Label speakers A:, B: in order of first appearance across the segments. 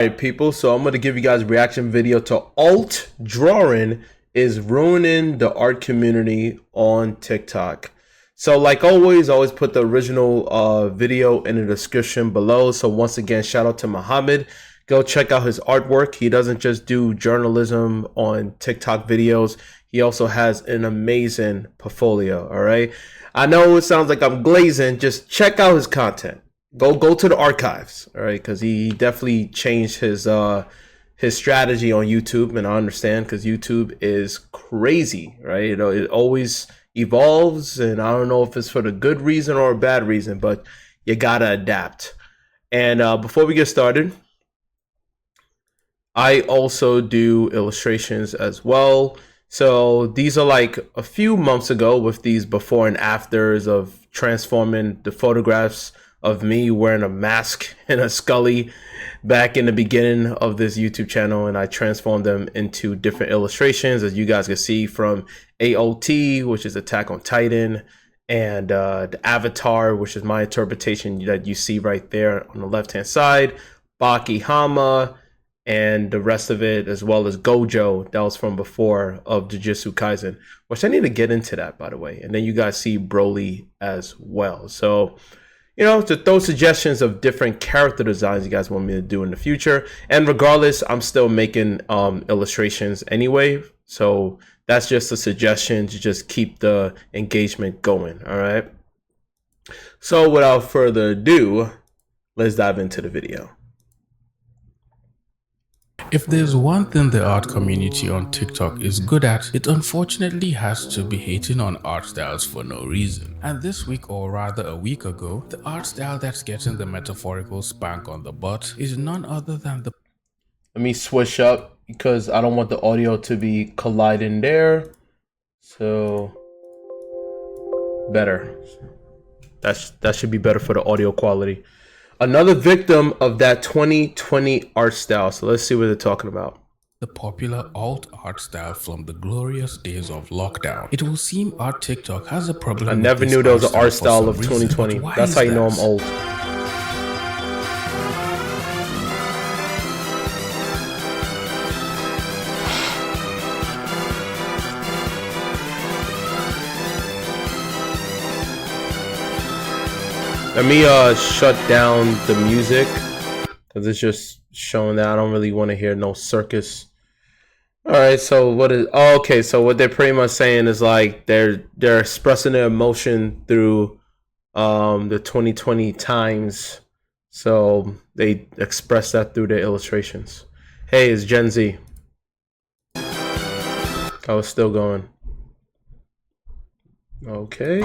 A: Alright people, so I'm going to give you guys a reaction video to alt drawing is ruining the art community on TikTok. So like always put the original video in the description below. So once again, shout out to Muhammad. Go check out his artwork. He doesn't just do journalism on TikTok videos. He also has an amazing portfolio, all right? I know it sounds like I'm glazing. Just check out his content. Go to the archives, all right? Because he definitely changed his strategy on YouTube, and I understand because YouTube is crazy, right? You know, it always evolves, and I don't know if it's for the good reason or a bad reason, but you gotta adapt. And before we get started, I also do illustrations as well. So these are like a few months ago with these before and afters of transforming the photographs of me wearing a mask and a Scully back in the beginning of this YouTube channel, and I transformed them into different illustrations, as you guys can see, from AOT, which is Attack on Titan, and the Avatar, which is my interpretation that you see right there on the left hand side, Baki Hama, and the rest of it, as well as Gojo, that was from before, of Jujutsu Kaisen, which I need to get into that, by the way. And then you guys see Broly as well. So, you know, to throw suggestions of different character designs you guys want me to do in the future. And regardless, I'm still making illustrations anyway. So that's just a suggestion to just keep the engagement going, all right? So without further ado, let's dive into the video.
B: If there's one thing the art community on TikTok is good at, it unfortunately has to be hating on art styles for no reason. And this week, or rather a week ago, the art style that's getting the metaphorical spank on the butt is none other than the...
A: Let me switch up because I don't want the audio to be colliding there. So better. That should be better for the audio quality. Another victim of that 2020 art style. So let's see what they're talking about.
B: The popular alt art style from the glorious days of lockdown. It will seem art TikTok has a problem.
A: I never knew there was an art style of 2020. That's how you know I'm old. Let me shut down the music because it's just showing that I don't really want to hear no circus. All right, so what is okay, so what they're pretty much saying is like they're expressing their emotion through the 2020 times. So they express that through their illustrations. Hey, it's Gen Z. I was still going. Okay.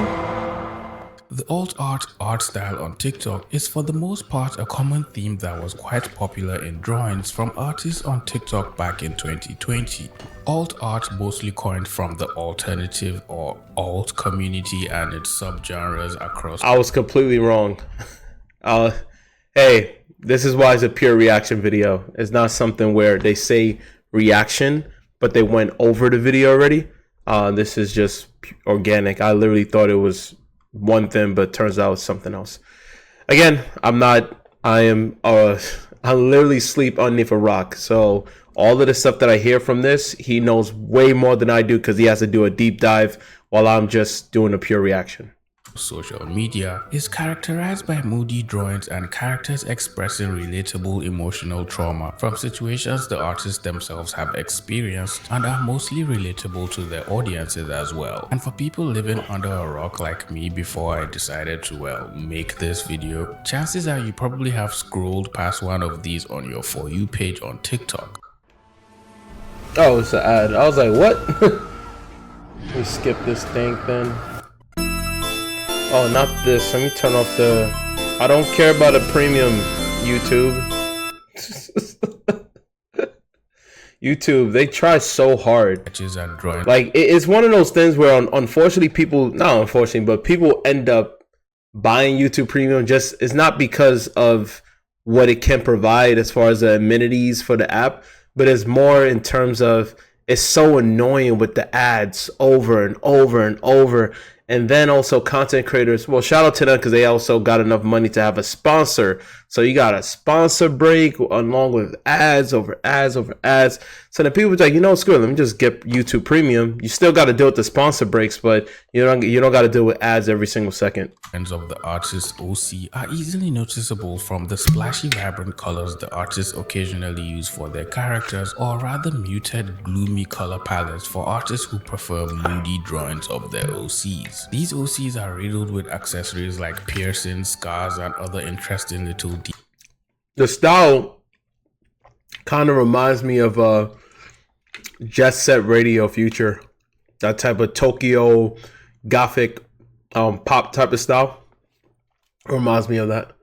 B: The alt art style on TikTok is for the most part a common theme that was quite popular in drawings from artists on TikTok back in 2020. Alt art mostly coined from the alternative or alt community and its subgenres across...
A: I was completely wrong. Hey, this is why it's a pure reaction video. It's not something where they say reaction, but they went over the video already. This is just organic. I literally thought it was one thing, but turns out it's something else. Again, I literally sleep underneath a rock. So all of the stuff that I hear from this, he knows way more than I do because he has to do a deep dive while I'm just doing a pure reaction.
B: Social media is characterized by moody drawings and characters expressing relatable emotional trauma from situations the artists themselves have experienced and are mostly relatable to their audiences as well. And for people living under a rock like me before I decided to, well, make this video, chances are you probably have scrolled past one of these on your For You page on TikTok.
A: Oh, it's an ad. I was like, what? Let me skip this thing then. Oh, not this. Let me turn off the... I don't care about a premium, YouTube. YouTube, they try so hard. Like, it's one of those things where, unfortunately, people... Not unfortunately, but people end up buying YouTube Premium. Just, it's not because of what it can provide as far as the amenities for the app, but it's more in terms of it's so annoying with the ads over and over and over. And then also content creators, well, shout out to them because they also got enough money to have a sponsor So you got a sponsor break along with ads over ads over ads. So the people are like, screw it, let me just get YouTube Premium. You still got to deal with the sponsor breaks, but you don't got to deal with ads every single second.
B: Of the artist's OC are easily noticeable from the splashy, vibrant colors the artists occasionally use for their characters, or rather muted, gloomy color palettes for artists who prefer moody drawings of their OCs. These OCs are riddled with accessories like piercings, scars, and other interesting little details.
A: The style kind of reminds me of Jet Set Radio Future, that type of Tokyo Gothic pop type of style. Reminds me of that.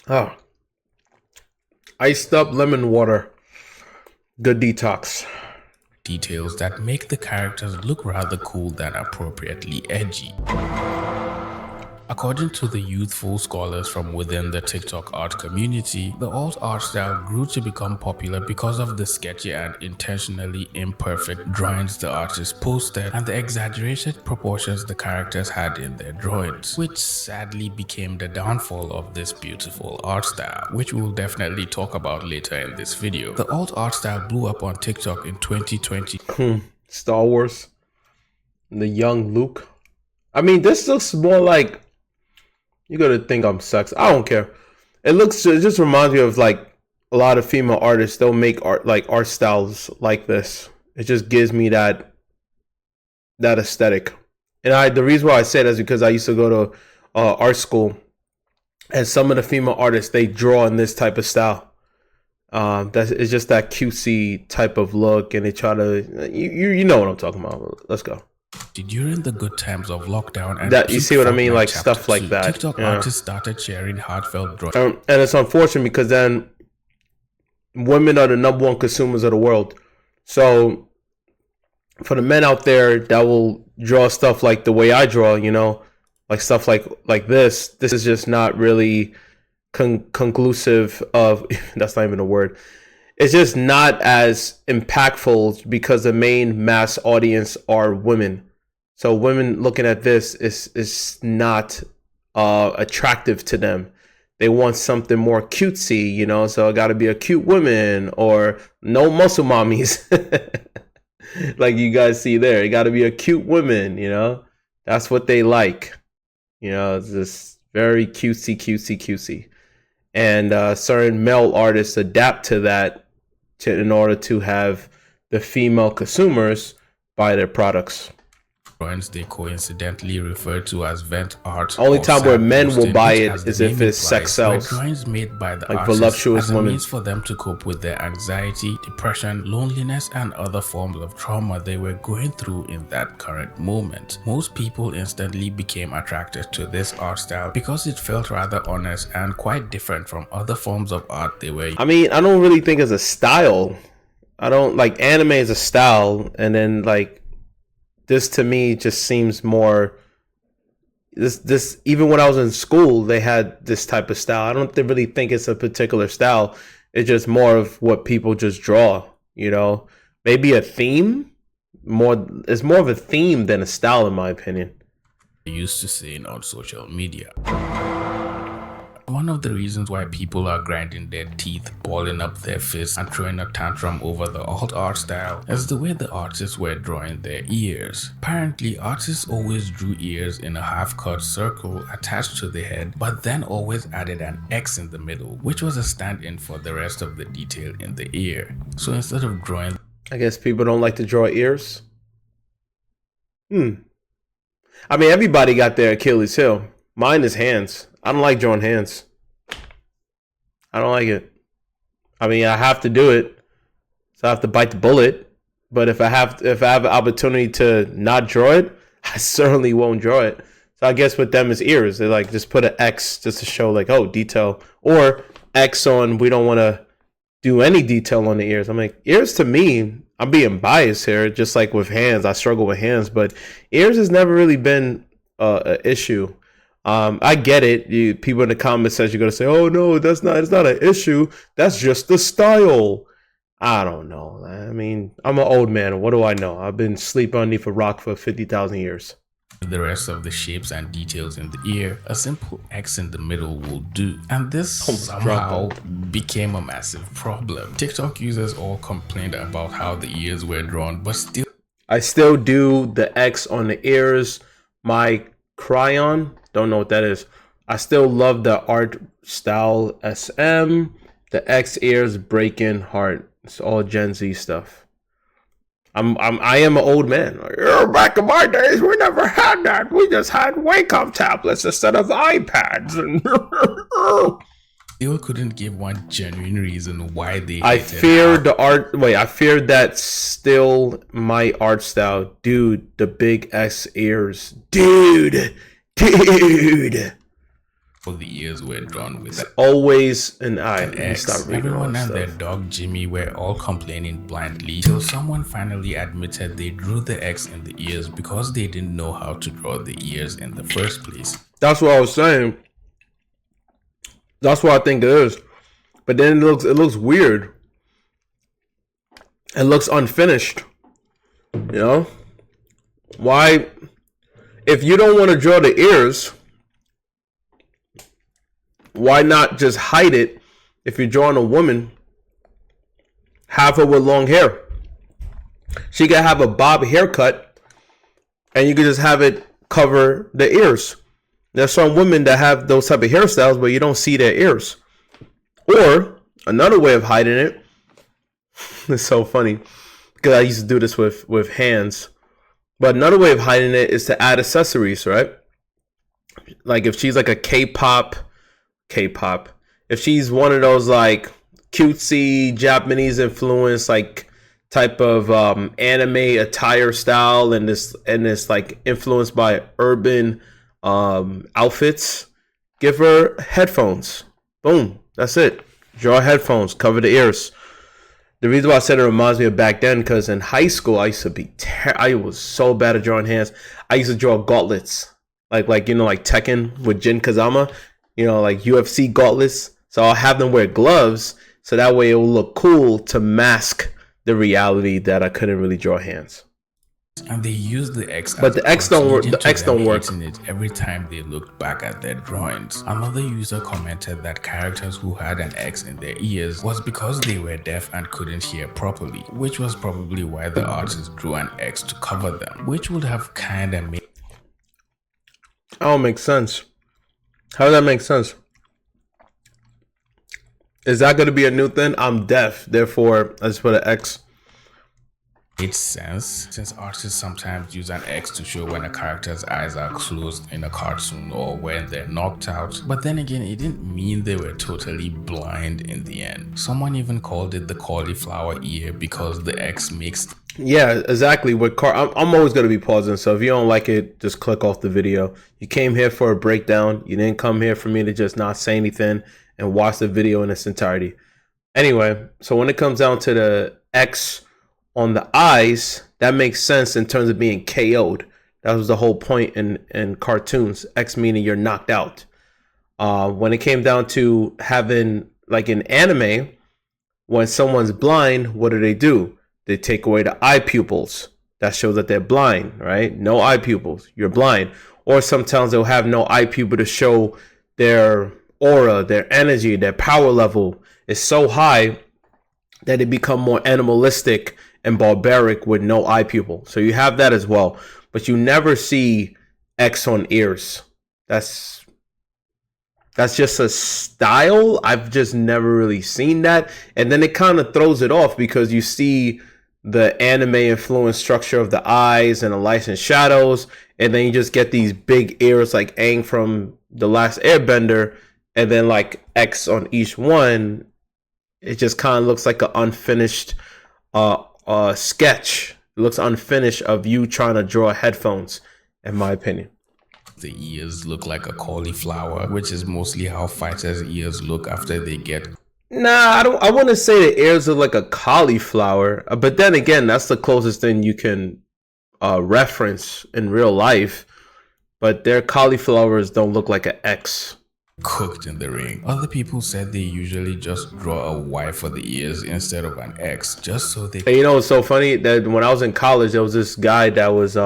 A: Oh, iced up lemon water. Good detox.
B: Details that make the characters look rather cool than appropriately edgy. According to the youthful scholars from within the TikTok art community, the alt art style grew to become popular because of the sketchy and intentionally imperfect drawings the artists posted and the exaggerated proportions the characters had in their drawings, which sadly became the downfall of this beautiful art style, which we'll definitely talk about later in this video. The alt art style blew up on TikTok in 2020.
A: Star Wars, the young Luke. I mean, this looks more like, you're gonna think I'm sex. I don't care. It just reminds me of like a lot of female artists. They'll make art styles like this. It just gives me that aesthetic. And the reason why I say that is because I used to go to art school, and some of the female artists, they draw in this type of style. It's just that cutesy type of look, and they try to you know what I'm talking about. Let's go.
B: During the good times of lockdown and
A: that, you see what I mean, like stuff like that.
B: TikTok artists started sharing heartfelt drawings.
A: And it's unfortunate because then women are the #1 consumers of the world. So for the men out there that will draw stuff like the way I draw, like stuff like this is just not really conclusive of that's not even a word. It's just not as impactful because the main mass audience are women. So women looking at this is not attractive to them. They want something more cutesy, so it got to be a cute woman or no muscle mommies. Like you guys see there. It got to be a cute woman, That's what they like. It's just very cutesy. And certain male artists adapt to that in order to have the female consumers buy their products.
B: Drawings they coincidentally refer to as vent art.
A: Only time where men will buy it is if it's sex sells.
B: Drawings made by the
A: like
B: artists
A: voluptuous
B: as a
A: women.
B: means for them to cope with their anxiety, depression, loneliness, and other forms of trauma they were going through in that current moment. Most people instantly became attracted to this art style because it felt rather honest and quite different from other forms of art they were.
A: I mean, I don't really think it's a style. I don't like anime as a style, and then like this to me just seems more this even when I was in school they had this type of style. I don't really think it's a particular style. It's just more of what people just draw, maybe a theme. It's more of a theme than a style in my opinion.
B: Used to saying on social media. One of the reasons why people are grinding their teeth, balling up their fists, and throwing a tantrum over the alt art style is the way the artists were drawing their ears. Apparently, artists always drew ears in a half-cut circle attached to the head, but then always added an X in the middle, which was a stand-in for the rest of the detail in the ear. So instead of drawing,
A: I guess people don't like to draw ears. I mean, everybody got their Achilles heel. Mine is hands. I don't like drawing hands. I don't like it. I mean, I have to do it, so I have to bite the bullet. But if I have an opportunity to not draw it, I certainly won't draw it. So I guess with them is ears. They like just put an X just to show like, oh, detail, or X on we don't want to do any detail on the ears. I'm like, ears to me, I'm being biased here. Just like with hands, I struggle with hands, but ears has never really been an issue. I get it. People in the comments says you're gonna say, "Oh no, it's not an issue. That's just the style." I don't know. I mean, I'm an old man. What do I know? I've been sleeping underneath a rock for 50,000 years.
B: the rest of the shapes and details in the ear, a simple X in the middle will do. And this somehow became a massive problem. TikTok users all complained about how the ears were drawn, but still
A: I still do the X on the ears. My crayon, don't know what that is. I still love the art style SM. The X ears breaking heart. It's all Gen Z stuff. I am an old man. Like, back in my days, we never had that. We just had wake-up tablets instead of iPads.
B: still couldn't give one genuine reason why they
A: I feared the art. Wait, I feared that still my art style, dude. The big X ears, dude.
B: For the ears were drawn with
A: always an eye.
B: X. Everyone and their dog Jimmy were all complaining blindly till someone finally admitted they drew the X in the ears because they didn't know how to draw the ears in the first place.
A: That's what I was saying. That's what I think it is. But then it looks weird. It looks unfinished. You know? Why? If you don't want to draw the ears, why not just hide it? If you're drawing a woman, have her with long hair. She can have a bob haircut, and you can just have it cover the ears. There's some women that have those type of hairstyles, but you don't see their ears. Or another way of hiding it, it's so funny because I used to do this with hands. But another way of hiding it is to add accessories, right? Like if she's like a K-pop, if she's one of those like cutesy Japanese influence like type of anime attire style, and this like influenced by urban outfits, give her headphones. Boom, that's it. Draw headphones, cover the ears. The reason why I said it reminds me of back then, because in high school I used to be I was so bad at drawing hands. I used to draw gauntlets, like you know, like Tekken with Jin Kazama, you know, like UFC gauntlets. So I'll have them wear gloves, so that way it will look cool to mask the reality that I couldn't really draw hands.
B: And they used the X,
A: but the X don't work. The X don't work.
B: It every time they looked back at their drawings. Another user commented that characters who had an X in their ears was because they were deaf and couldn't hear properly, which was probably why the artist drew an X to cover them, which would have kinda made.
A: Oh, makes sense. How does that make sense? Is that going to be a new thing? I'm deaf, therefore I just put an X.
B: Makes sense, since artists sometimes use an X to show when a character's eyes are closed in a cartoon or when they're knocked out. But then again, it didn't mean they were totally blind in the end. Someone even called it the cauliflower ear because the X makes...
A: Yeah, exactly. I'm always going to be pausing, so if you don't like it, just click off the video. You came here for a breakdown. You didn't come here for me to just not say anything and watch the video in its entirety. Anyway, so when it comes down to the X on the eyes, that makes sense in terms of being KO'd. That was the whole point in cartoons. X meaning you're knocked out. When it came down to having, like in anime, when someone's blind, what do? They take away the eye pupils. That shows that they're blind, right? No eye pupils. You're blind. Or sometimes they'll have no eye pupil to show their aura, their energy, their power level is so high that they become more animalistic and barbaric with no eye pupil. So you have that as well. But you never see X on ears. That's just a style. I've just never really seen that. And then it kind of throws it off because you see the anime influence structure of the eyes and the lights and shadows. And then you just get these big ears like Aang from The Last Airbender. And then like X on each one. It just kind of looks like an unfinished sketch. It looks unfinished of you trying to draw headphones, in my opinion.
B: The ears look like a cauliflower, which is mostly how fighters' ears look after they get...
A: Nah, I wouldn't say the ears are like a cauliflower. But then again, that's the closest thing you can reference in real life. But their cauliflowers don't look like an X.
B: Cooked in the ring. Other people said they usually just draw a Y for the ears instead of an X, just so they...
A: And you know, it's so funny that when I was in college, there was this guy that was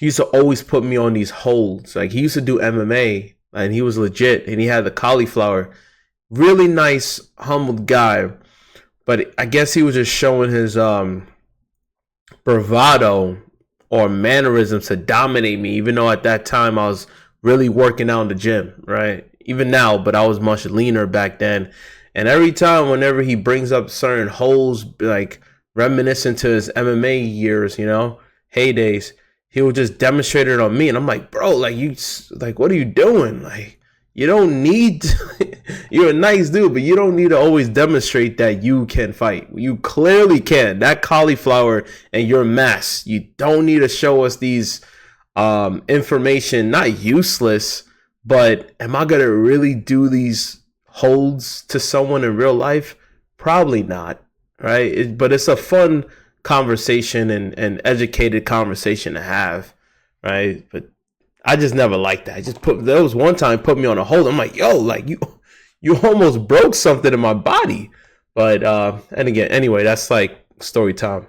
A: he used to always put me on these holds. Like, he used to do MMA, and he was legit, and he had the cauliflower. Really nice, humbled guy. But I guess he was just showing his bravado or mannerisms to dominate me, even though at that time I was really working out in the gym, right? Even now, but I was much leaner back then. And every time, whenever he brings up certain holes, like reminiscent to his MMA years, heydays, he would just demonstrate it on me. And I'm like, bro, like, what are you doing? Like, you don't need to, you're a nice dude, but you don't need to always demonstrate that you can fight. You clearly can. That cauliflower and your mass, you don't need to show us these information, not useless, but am I going to really do these holds to someone in real life? Probably not, right? But it's a fun conversation and educated conversation to have, right? But I just never liked that. There was one time put me on a hold. I'm like, yo, like you almost broke something in my body. But and again, anyway, that's like story time.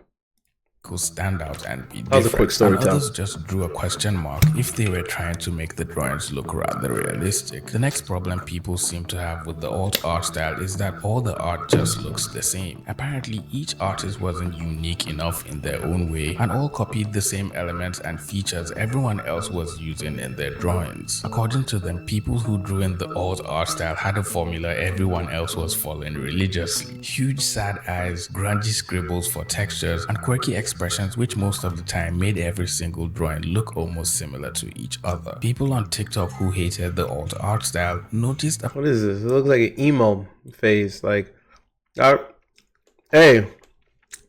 B: Could stand out and be different.
A: That was a quick story time.
B: Others just drew a question mark if they were trying to make the drawings look rather realistic. The next problem people seem to have with the alt art style is that all the art just looks the same. Apparently, each artist wasn't unique enough in their own way and all copied the same elements and features everyone else was using in their drawings. According to them, people who drew in the alt art style had a formula everyone else was following religiously. Huge sad eyes, grungy scribbles for textures, and quirky expressions which most of the time made every single drawing look almost similar to each other. People on TikTok who hated the alt art style noticed
A: what is this? It looks like an emo phase. Like, hey,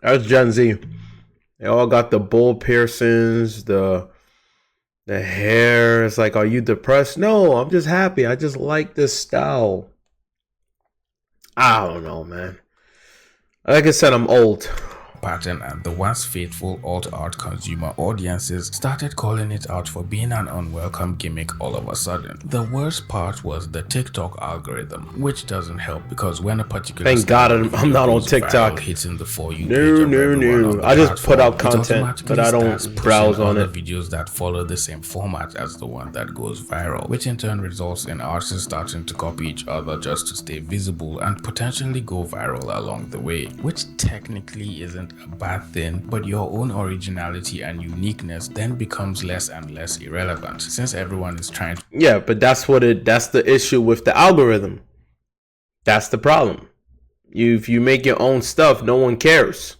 A: that's Gen Z. They all got the bull piercings, the hair. It's like, are you depressed? No, I'm just happy. I just like this style. I don't know, man. Like I said, I'm old.
B: Pattern, and the once faithful alt art consumer audiences started calling it out for being an unwelcome gimmick all of a sudden. The worst part was the TikTok algorithm, which doesn't help because when a particular
A: thank God I'm not on TikTok.
B: Hitting the For You
A: no. I just put out content, but I don't browse on it.
B: Videos that follow the same format as the one that goes viral, which in turn results in artists starting to copy each other just to stay visible and potentially go viral along the way, which technically isn't a bad thing, but your own originality and uniqueness then becomes less and less irrelevant since everyone is trying to.
A: Yeah, but that's the issue with the algorithm. That's the problem. If you make your own stuff, no one cares.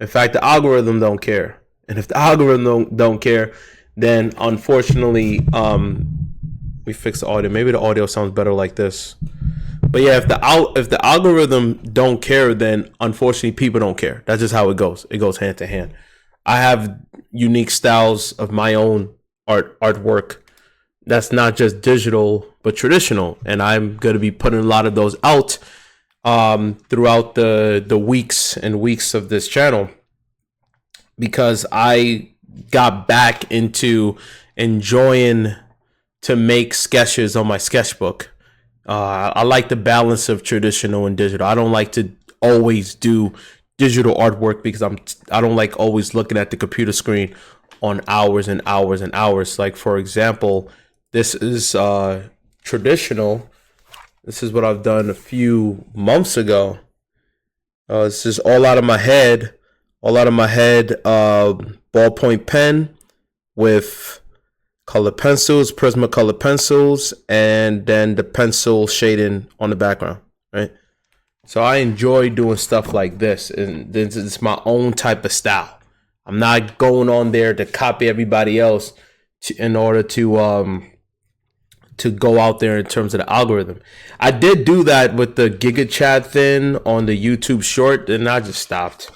A: In fact, the algorithm don't care. And if the algorithm don't care, then unfortunately, we fix the audio. Maybe the audio sounds better like this. But yeah, if the algorithm don't care, then unfortunately people don't care. That's just how it goes. It goes hand to hand. I have unique styles of my own artwork that's not just digital but traditional, and I'm going to be putting a lot of those out throughout the weeks and weeks of this channel, because I got back into enjoying to make sketches on my sketchbook. I like the balance of traditional and digital. I don't like to always do digital artwork because I don't like always looking at the computer screen on hours and hours and hours. Like, for example, this is traditional. This is what I've done a few months ago. This is all out of my head. Ballpoint pen with color pencils, Prismacolor pencils, and then the pencil shading on the background, right? So I enjoy doing stuff like this, and this is my own type of style. I'm not going on there to copy everybody else in order to go out there in terms of the algorithm. I did do that with the Giga Chad thing on the YouTube short, and I just stopped.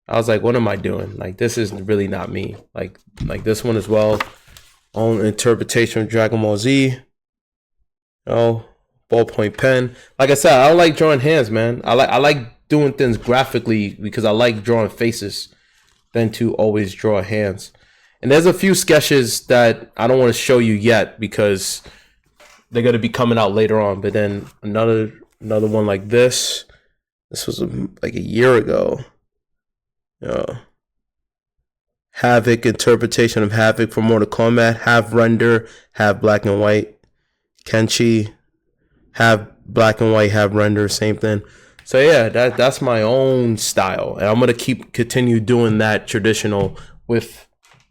A: I was like, what am I doing? Like, this is really not me. Like this one as well. Own interpretation of Dragon Ball Z. Ballpoint pen. Like I said, I don't like drawing hands, man. I like doing things graphically because I like drawing faces than to always draw hands. And there's a few sketches that I don't want to show you yet because they're going to be coming out later on. But then another one like this. This was like a year ago. Havoc interpretation of Havoc for Mortal Kombat. Half render, half black and white. Kenshi, half black and white, half render, same thing. So yeah, that's my own style, and I'm gonna continue doing that traditional with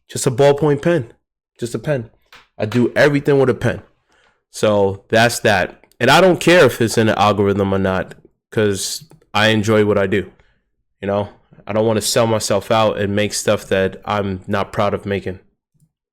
A: just a ballpoint pen, just a pen. I do everything with a pen. So that's that, and I don't care if it's in an algorithm or not, because I enjoy what I do. You know, I don't want to sell myself out and make stuff that I'm not proud of making.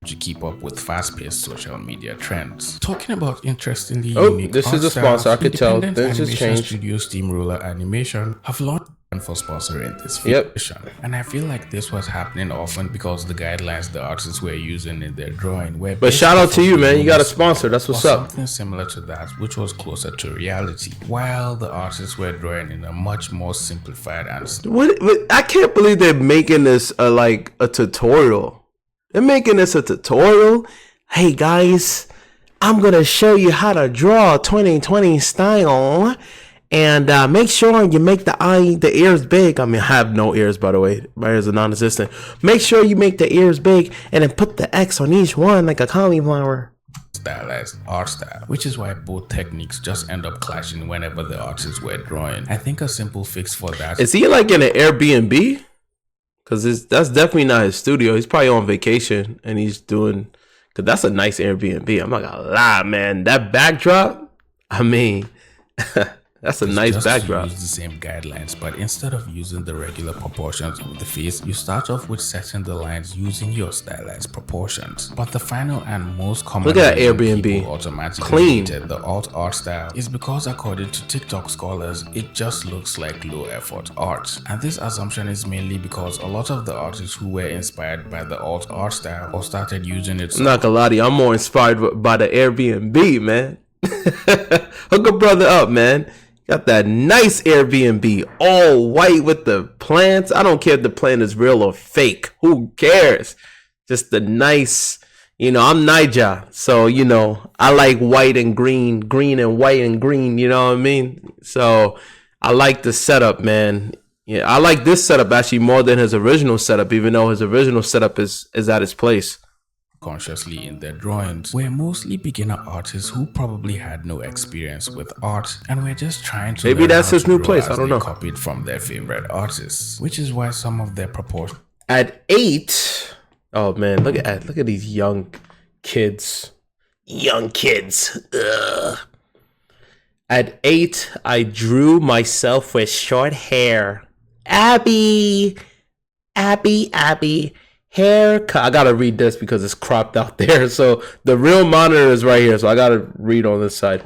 B: To keep up with fast-paced social media trends. Talking about interestingly
A: unique this is a sponsor. I could tell this has changed.
B: Studio Steamroller Animation have launched for sponsoring this feature. And I feel like this was happening often because the guidelines the artists were using in their drawing were.
A: But shout out to you, man. You got a sponsor. That's what's up.
B: Something similar to that, which was closer to reality, while the artists were drawing in a much more simplified and.
A: What? I can't believe they're making this like a tutorial. They're making this a tutorial. Hey guys, I'm gonna show you how to draw 2020 style, and make sure you make the ears big. I mean, I have no ears, by the way. My ears are non-existent. Make sure you make the ears big, and then put the X on each one like a cauliflower.
B: Stylized art style, which is why both techniques just end up clashing whenever the artists were drawing. I think a simple fix for that
A: is he like in an Airbnb? Because that's definitely not his studio. He's probably on vacation and he's doing, because that's a nice Airbnb. I'm not gonna lie, man. That backdrop, I mean, that's a nice backdrop.
B: Use the same guidelines, but instead of using the regular proportions of the face, you start off with setting the lines using your stylized proportions. But the final and most common
A: look at that Airbnb,
B: automatically
A: clean.
B: The alt art style is because, according to TikTok scholars, it just looks like low effort art. And this assumption is mainly because a lot of the artists who were inspired by the alt art style or started using it.
A: I'm not gonna lie to you, I'm more inspired by the Airbnb, man. Hook a brother up, man. Got that nice Airbnb, all white with the plants. I don't care if the plant is real or fake. Who cares? Just the nice, I'm Niger. So, I like white and green, green and white and green, you know what I mean? So I like the setup, man. Yeah, I like this setup actually more than his original setup, even though his original setup is at his place.
B: Consciously in their drawings were mostly beginner artists who probably had no experience with art and were just trying to
A: maybe that's his new place. I don't know.
B: Copied from their favorite artists, which is why some of their proportions.
A: At 8, oh man, look at these young kids. Ugh. At 8, I drew myself with short hair. Abby. Haircut. I gotta read this because it's cropped out there. So the real monitor is right here. So I gotta read on this side.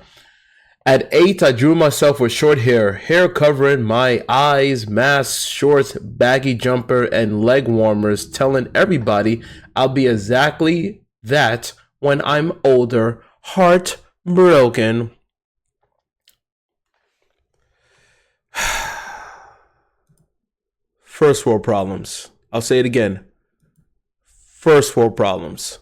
A: At 8, I drew myself with short hair covering my eyes, mask, shorts, baggy jumper, and leg warmers, telling everybody I'll be exactly that when I'm older. Heartbroken. First world problems. I'll say it again. First world problems.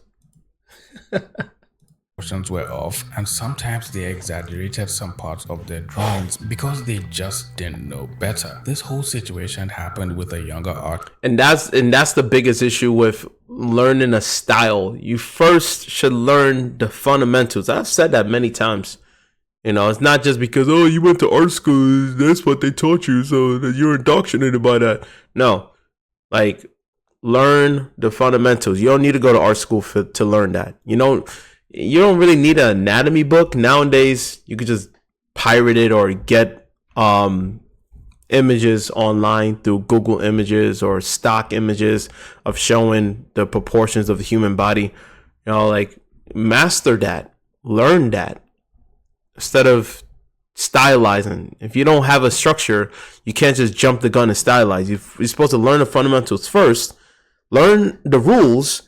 B: Proportions were off, and sometimes they exaggerated some parts of their drawings because they just didn't know better. This whole situation happened with a younger artist.
A: And that's the biggest issue with learning a style. You first should learn the fundamentals. I've said that many times. It's not just because, oh, you went to art school, that's what they taught you, so that you're indoctrinated by that. No. Like, learn the fundamentals. You don't need to go to art school to learn that. You don't really need an anatomy book. Nowadays, you could just pirate it or get images online through Google Images or stock images of showing the proportions of the human body. Like, master that. Learn that. Instead of stylizing. If you don't have a structure, you can't just jump the gun and stylize. You're supposed to learn the fundamentals first, learn the rules,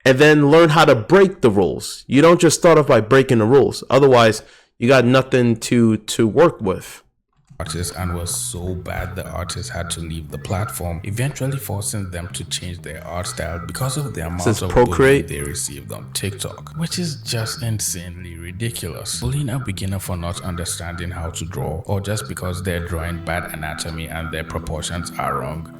A: and then learn how to break the rules. You don't just start off by breaking the rules. Otherwise, you got nothing to work with.
B: And was so bad the artists had to leave the platform, eventually forcing them to change their art style because of the amount of bullying they received on TikTok, which is just insanely ridiculous. Bullying a beginner for not understanding how to draw, or just because they're drawing bad anatomy and their proportions are wrong,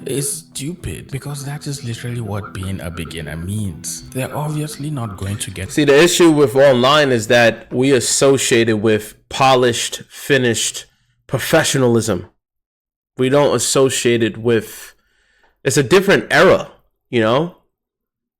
B: is stupid, because that is literally what being a beginner means. They're obviously not going to get...
A: See, the issue with online is that we associate it with polished, finished professionalism. We don't associate it with... It's a different era, you know?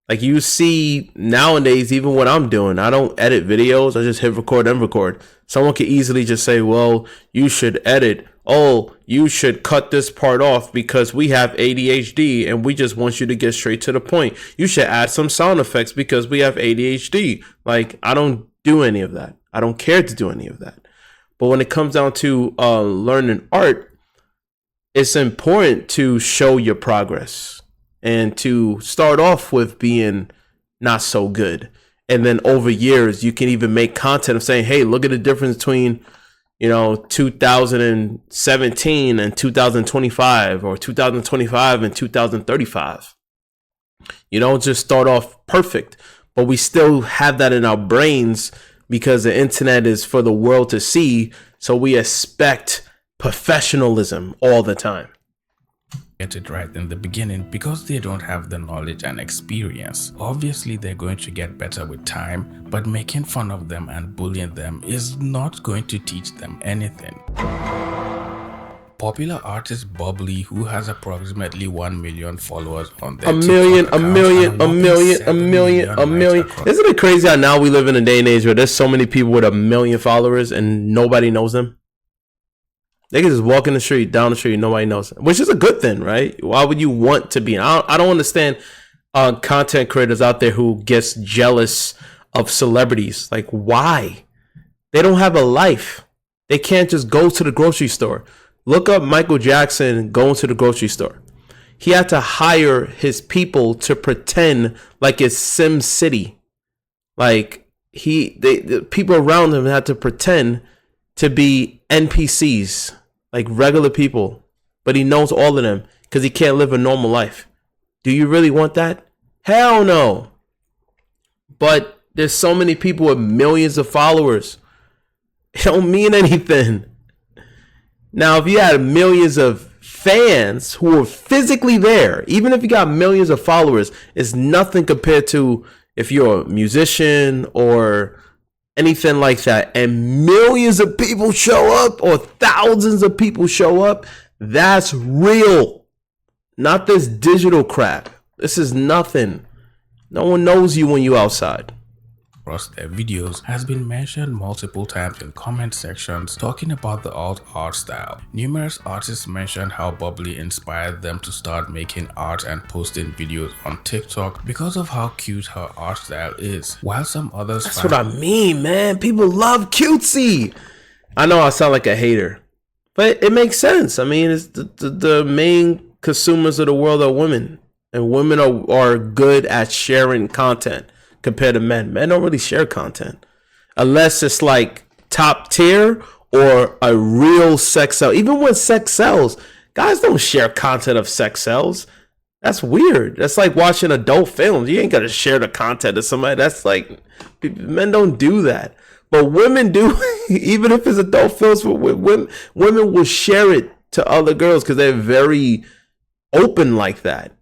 A: Like you see nowadays, even what I'm doing, I don't edit videos. I just hit record and record. Someone could easily just say, well, you should edit. Oh, you should cut this part off because we have ADHD and we just want you to get straight to the point. You should add some sound effects because we have ADHD. Like, I don't do any of that. I don't care to do any of that. But when it comes down to learning art, it's important to show your progress and to start off with being not so good. And then over years, you can even make content of saying, hey, look at the difference between, 2017 and 2025 or 2025 and 2035. You don't just start off perfect, but we still have that in our brains because the internet is for the world to see. So we expect professionalism all the time.
B: Get it right in the beginning because they don't have the knowledge and experience. Obviously, they're going to get better with time, but making fun of them and bullying them is not going to teach them anything. Popular artist Bubbly, who has approximately 1 million followers on their
A: a million. Isn't it crazy how now we live in a day and age where there's so many people with 1 million followers and nobody knows them? They can just walk in the street, down the street, nobody knows them, which is a good thing, right? Why would you want to be? I don't understand content creators out there who gets jealous of celebrities. Like, why? They don't have a life. They can't just go to the grocery store. Look up Michael Jackson going to the grocery store. He had to hire his people to pretend like it's Sim City. Like the people around him had to pretend to be NPCs, like regular people. But he knows all of them because he can't live a normal life. Do you really want that? Hell no. But there's so many people with millions of followers. It don't mean anything. Now, if you had millions of fans who were physically there, even if you got millions of followers, it's nothing compared to if you're a musician or anything like that, and millions of people show up or thousands of people show up. That's real. Not this digital crap. This is nothing. No one knows you when you're outside.
B: Across their videos has been mentioned multiple times in comment sections talking about the alt art style. Numerous artists mentioned how Bubbly inspired them to start making art and posting videos on TikTok because of how cute her art style is, while some others...
A: That's what I mean, man. People love cutesy. I know I sound like a hater, but it makes sense. I mean, it's the main consumers of the world are women, and women are good at sharing content compared to men. Men don't really share content unless it's like top tier or a real sex sell. Even when sex sells, guys don't share content of sex sells. That's weird. That's like watching adult films. You ain't gonna share the content of somebody. That's like, men don't do that, but women do. Even if it's adult films, women will share it to other girls because they're very open like that.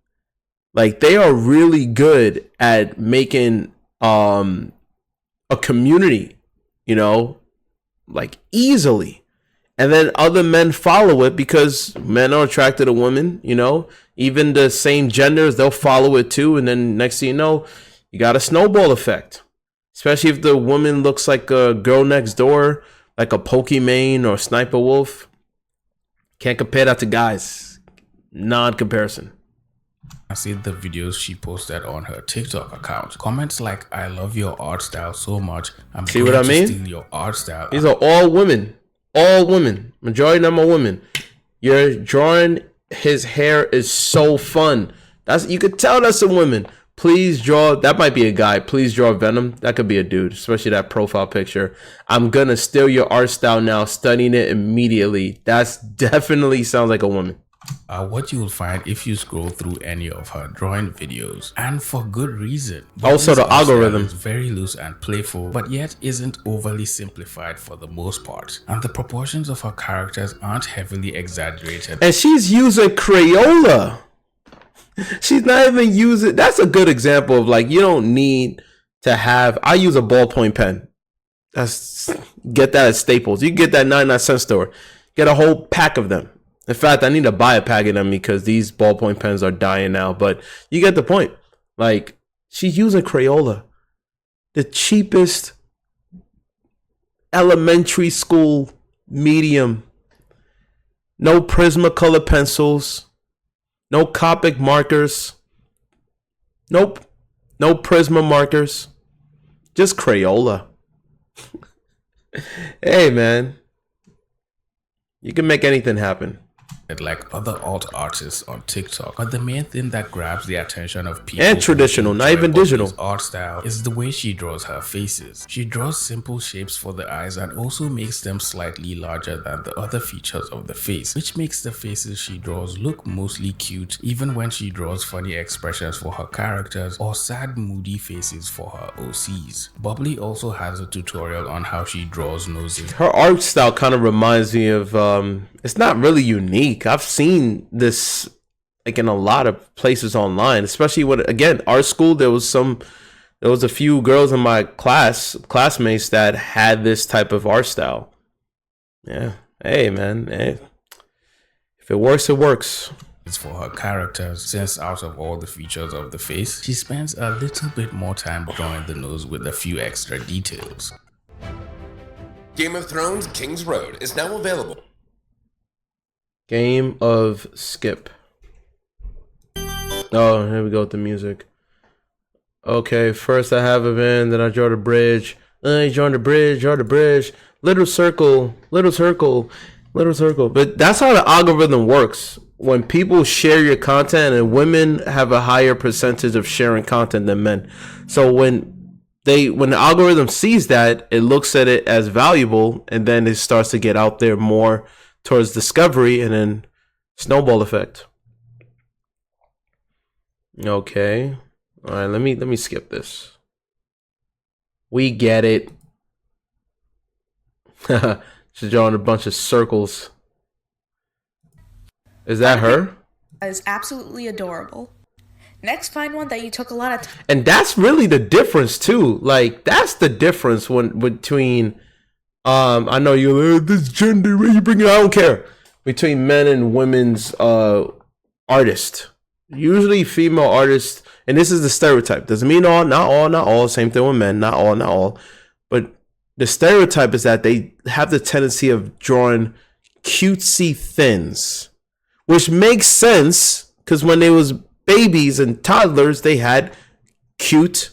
A: Like, they are really good at making a community, like easily. And then other men follow it because men are attracted to women, even the same genders, they'll follow it too. And then next thing you know, you got a snowball effect, especially if the woman looks like a girl next door, like a Pokimane or Sniper Wolf. Can't compare that to guys. Non-comparison.
B: I see the videos she posted on her TikTok account. Comments like, "I love your art style so much. I'm
A: see what I mean?
B: Steal your art style."
A: These are all women. All women. Majority of them are women. Your drawing his hair is so fun. You could tell that's a woman. Please draw. That might be a guy. Please draw Venom. That could be a dude, especially that profile picture. I'm gonna steal your art style now. Studying it immediately. That's definitely sounds like a woman.
B: What you will find if you scroll through any of her drawing videos, and for good reason.
A: Also, the algorithm
B: is very loose and playful, but yet isn't overly simplified for the most part, and the proportions of her characters aren't heavily exaggerated.
A: And she's using Crayola. She's not even using. That's a good example of like you don't need to have. I use a ballpoint pen. That's get that at Staples. You can get that 99-cent store. Get a whole pack of them. In fact, I need to buy a pack of them because these ballpoint pens are dying now. But you get the point. Like she's using Crayola, the cheapest elementary school medium. No Prismacolor pencils. No Copic markers. Nope. No Prisma markers. Just Crayola. Hey, man. You can make anything happen.
B: Like other alt artists on TikTok, but the main thing that grabs the attention of people
A: and traditional, not even digital,
B: art style is the way she draws her faces. She draws simple shapes for the eyes and also makes them slightly larger than the other features of the face, which makes the faces she draws look mostly cute, even when she draws funny expressions for her characters or sad moody faces for her OCs. Bubbly also has a tutorial on how she draws noses.
A: Her art style kind of reminds me of it's not really unique. I've seen this like in a lot of places online, especially when, again, art school, there was a few girls in my classmates that had this type of art style. Yeah. Hey, man. Hey. If it works, it works.
B: It's for her characters, since out of all the features of the face, she spends a little bit more time drawing the nose with a few extra details.
C: Game of Thrones King's Road is now available.
A: Game of Skip. Oh, here we go with the music. Okay, first I have a van, then I draw the bridge. I draw the bridge, little circle, little circle, little circle. But that's how the algorithm works. When people share your content, and women have a higher percentage of sharing content than men. So when the algorithm sees that, it looks at it as valuable, and then it starts to get out there more towards discovery, and then snowball effect. Okay. All right, let me skip this. We get it. She's drawing a bunch of circles. Is that her?
D: That is absolutely adorable. Next, find one that you took a lot of time.
A: And that's really the difference too. Like that's the difference between I know you're like, this gender, where you bring it? I don't care. Between men and women's artists. Usually female artists, and this is the stereotype. Doesn't mean all, not all, not all. Same thing with men, not all, not all. But the stereotype is that they have the tendency of drawing cutesy things, which makes sense because when they was babies and toddlers, they had cute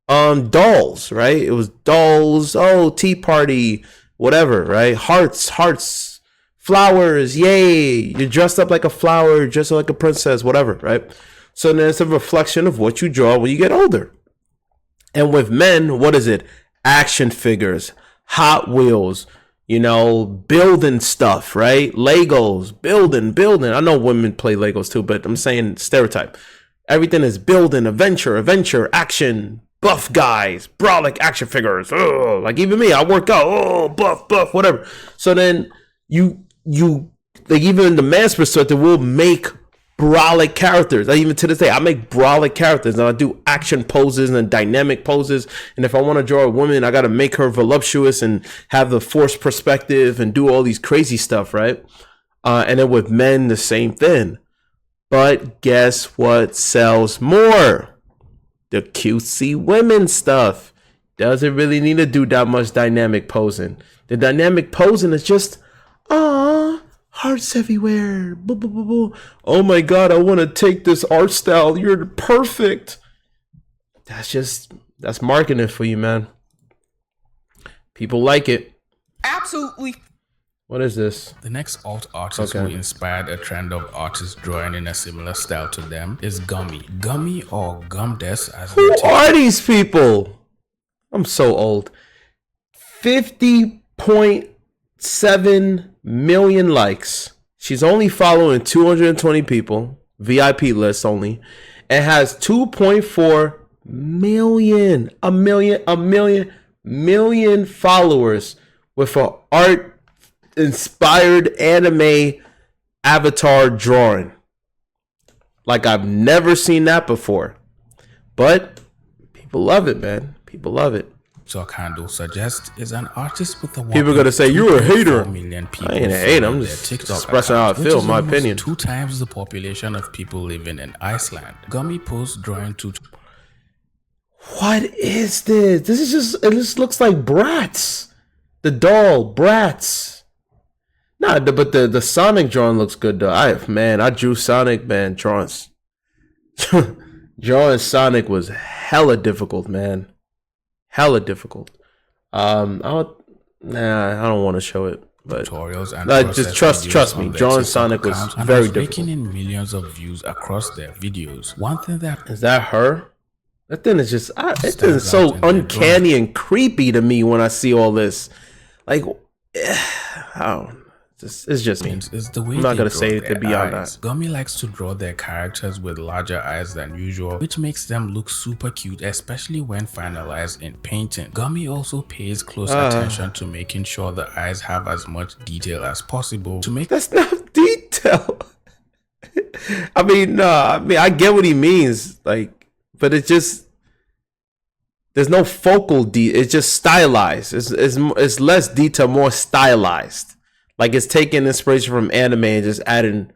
A: dolls, right? It was dolls, oh, tea party, whatever, right? Hearts, flowers, yay, you're dressed up like a flower, dressed up like a princess, whatever, right? So then it's a reflection of what you draw when you get older. And with men, what is it? Action figures, Hot Wheels, building stuff, right? Legos, building. I know women play Legos too, but I'm saying stereotype. Everything is building, adventure, action, buff guys, brolic action figures. Oh, like even me, I work out. Oh, buff, whatever. So then you like even in the man's perspective, we'll make brolic characters. Even to this day, I make brolic characters, and I do action poses and dynamic poses. And if I want to draw a woman, I got to make her voluptuous and have the forced perspective and do all these crazy stuff, right? And then with men, the same thing. But guess what sells more? The cutesy women stuff. Doesn't really need to do that much dynamic posing. The dynamic posing is just, hearts everywhere. Boo, boo, boo, boo. Oh my God, I want to take this art style. You're perfect. That's marketing for you, man. People like it.
D: Absolutely.
A: What is this?
B: The next alt artist who inspired a trend of artists drawing in a similar style to them is Gummy. Gummy or Gumdes as
A: Who are these people? I'm so old. 50.7 million likes. She's only following 220 people, VIP list only, and has 2.4 million followers with an art inspired anime avatar drawing. Like I've never seen that before. But people love it, man. People love it.
B: TikTok handle suggests is an artist with a
A: People are gonna say you're a hater.
B: million people
A: I ain't a hater. I'm
B: following
A: just
B: their TikTok
A: expressing how I
B: account,
A: feel,
B: which is
A: my
B: almost
A: opinion.
B: 2 times the population of people living in Iceland. Gummy posts drawing
A: What is this? This is just, it just looks like Bratz. The doll, Bratz. Nah, but the Sonic drawing looks good though. I drew Sonic, man, drawings. Drawing Sonic was hella difficult, man. Hella difficult. I don't want to show it, but
B: tutorials and
A: just trust me. Drawing Sonic was very difficult.
B: Raking in millions of views across their videos. One thing that
A: Is that her? That thing is just, it is so uncanny and creepy to me when I see all this. Like, I don't. It's just me.
B: Is the way
A: I'm not gonna say it to beyond
B: eyes.
A: that.
B: Gummy likes to draw their characters with larger eyes than usual, which makes them look super cute, especially when finalized in painting. Gummy also pays close attention to making sure the eyes have as much detail as possible to make.
A: That's not detail. I mean, I get what he means, like, but it just, there's no focal it's just stylized. It's less detail, more stylized. Like it's taking inspiration from anime and just adding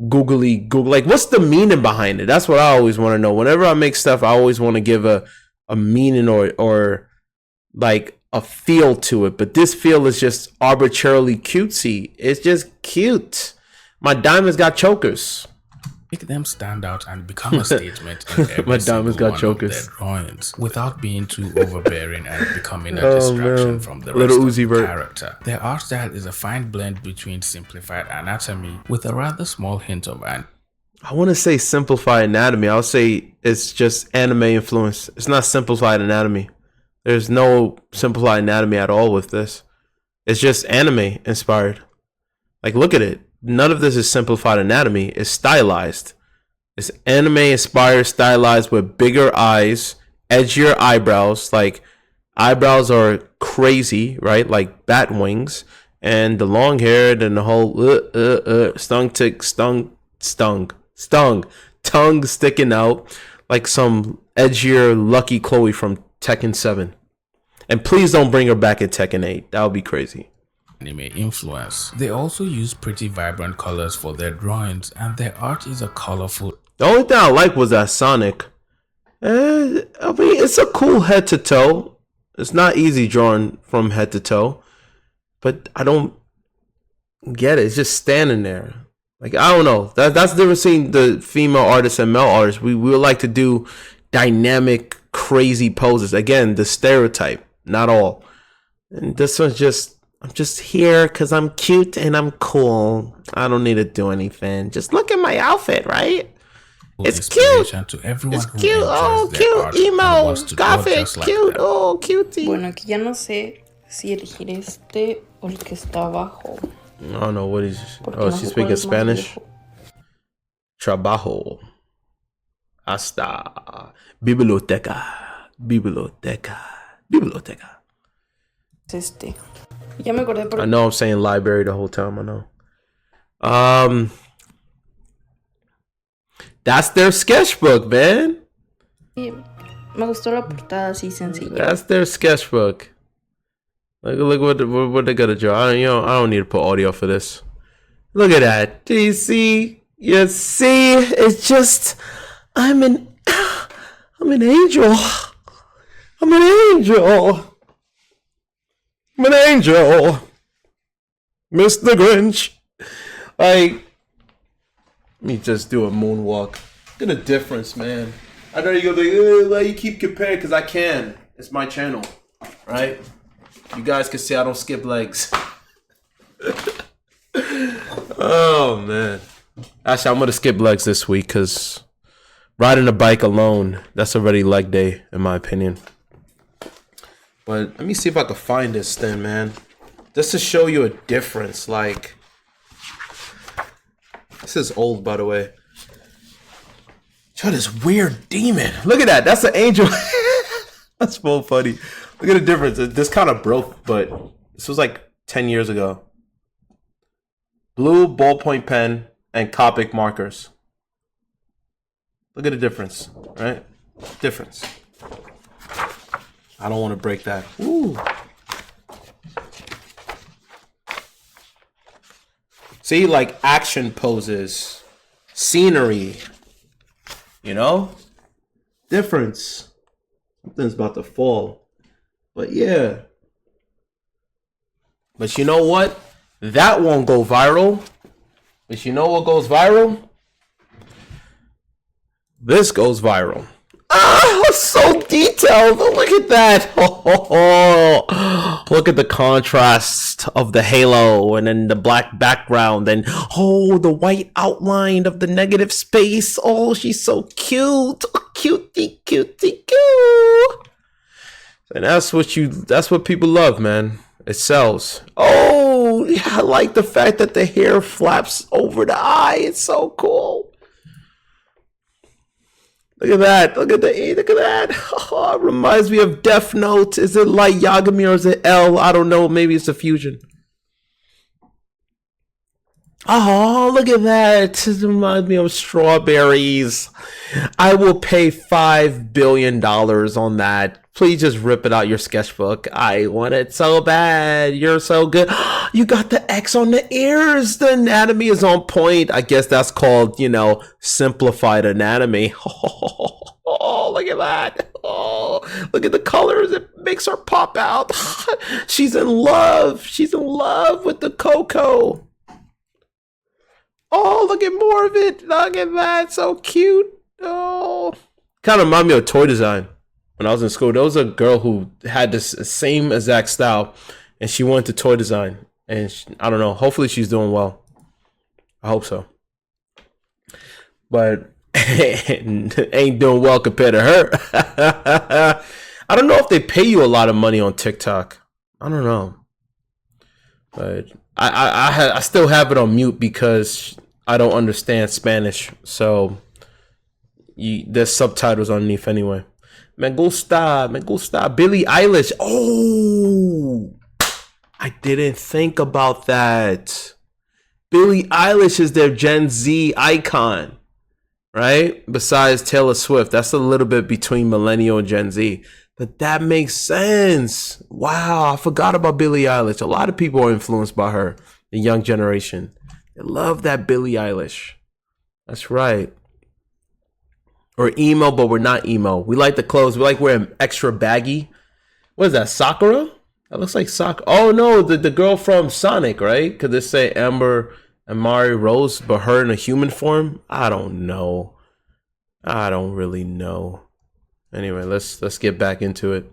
A: Google. Like, what's the meaning behind it? That's what I always want to know. Whenever I make stuff, I always want to give a meaning or like a feel to it. But this feel is just arbitrarily cutesy. It's just cute. My diamonds got chokers.
B: Make them stand out and become a statement in every
A: My diamonds got chokers.
B: Of their drawings without being too overbearing and becoming a distraction from the
A: Little
B: rest
A: Uzi
B: of the
A: Vert.
B: character. Their art style is a fine blend between simplified anatomy with a rather small hint of
A: I want to say simplified anatomy. I'll say it's just anime influence. It's not simplified anatomy. There's no simplified anatomy at all with this. It's just anime inspired. Like, look at it. None of this is simplified anatomy. It's stylized. It's anime inspired, stylized with bigger eyes, edgier eyebrows. Like, eyebrows are crazy, right? Like bat wings. And the long hair and the whole tongue sticking out like some edgier Lucky Chloe from Tekken 7. And please don't bring her back in Tekken 8. That would be crazy.
B: Anime influence. They also use pretty vibrant colors for their drawings, and their art is a colorful.
A: The only thing I like was that Sonic. I mean, it's a cool head to toe. It's not easy drawing from head to toe, but I don't get it. It's just standing there. Like, I don't know. That's the difference between the female artists and male artists. We would like to do dynamic, crazy poses. Again, the stereotype, not all. And this one's just, I'm just here because I'm cute and I'm cool. I don't need to do anything. Just look at my outfit, right? It's cute.
B: To everyone
A: it's cute. Oh, cute. Emo. Gothic. Cute. Oh, cutie.
E: Bueno, aquí ya no sé si elegir este o el que está abajo.
A: I don't know what he's.
E: Porque
A: Oh,
E: no
A: she's
E: sé cuál
A: speaking
E: es más
A: Spanish.
E: viejo.
A: Trabajo. Hasta. Biblioteca. Biblioteca. Biblioteca.
E: Es este. Ya me acordé por
A: I know I'm saying library the whole time. I know. That's their sketchbook, man.
E: me gustó la portada así sencilla.
A: That's their sketchbook. Look what they gotta draw. I don't need to put audio for this. Look at that. Do you see? You see? It's just, I'm an angel. I'm an angel. I'm an angel. Mr. Grinch. Like, let me just do a moonwalk. Look at the difference, man. I know you're gonna be like, you keep comparing, because I can. It's my channel, right? You guys can see I don't skip legs. Oh, man. Actually, I'm going to skip legs this week because riding a bike alone, that's already leg day, in my opinion. But let me see if I can find this thing, man. Just to show you a difference. Like, this is old, by the way. Show this weird demon. Look at that. That's an angel. That's so funny. Look at the difference. This kind of broke, but this was like 10 years ago. Blue ballpoint pen and Copic markers. Look at the difference, right? Difference. I don't want to break that. Ooh. See, like action poses, scenery, you know? Difference. Something's about to fall. But yeah. But you know what? That won't go viral. But you know what goes viral? This goes viral. Ah, so detailed. Look at that. Oh, look at the contrast of the halo and then the black background and the white outline of the negative space. Oh, she's so cute. Cutie, cutie, cute. And that's what people love, man. It sells. Oh, I like the fact that the hair flaps over the eye. It's so cool. Look at that. Look at that. Oh, it reminds me of Death Note. Is it Light Yagami or is it L? I don't know. Maybe it's a fusion. Oh, look at that. It reminds me of strawberries. I will pay $5 billion on that. Please just rip it out your sketchbook. I want it so bad. You're so good. You got the X on the ears. The anatomy is on point. I guess that's called, simplified anatomy. Oh, look at that. Oh, look at the colors. It makes her pop out. She's in love. She's in love with the cocoa. Oh, look at more of it. Look at that. So cute. Oh, kind of remind me of toy design. When I was in school, there was a girl who had this same exact style, and she went to toy design. And I don't know. Hopefully, she's doing well. I hope so. But ain't doing well compared to her. I don't know if they pay you a lot of money on TikTok. I don't know. But I still have it on mute because I don't understand Spanish. So there's subtitles underneath anyway. Me gusta. Billie Eilish. Oh, I didn't think about that. Billie Eilish is their Gen Z icon, right? Besides Taylor Swift. That's a little bit between millennial and Gen Z. But that makes sense. Wow, I forgot about Billie Eilish. A lot of people are influenced by her, the young generation. They love that Billie Eilish. That's right. Or emo, but we're not emo. We like the clothes. We like wearing extra baggy. What is that, Sakura? That looks like Sakura. Oh, no, the girl from Sonic, right? Could this say Amber and Mari Rose, but her in a human form? I don't know. I don't really know. Anyway, let's get back into it.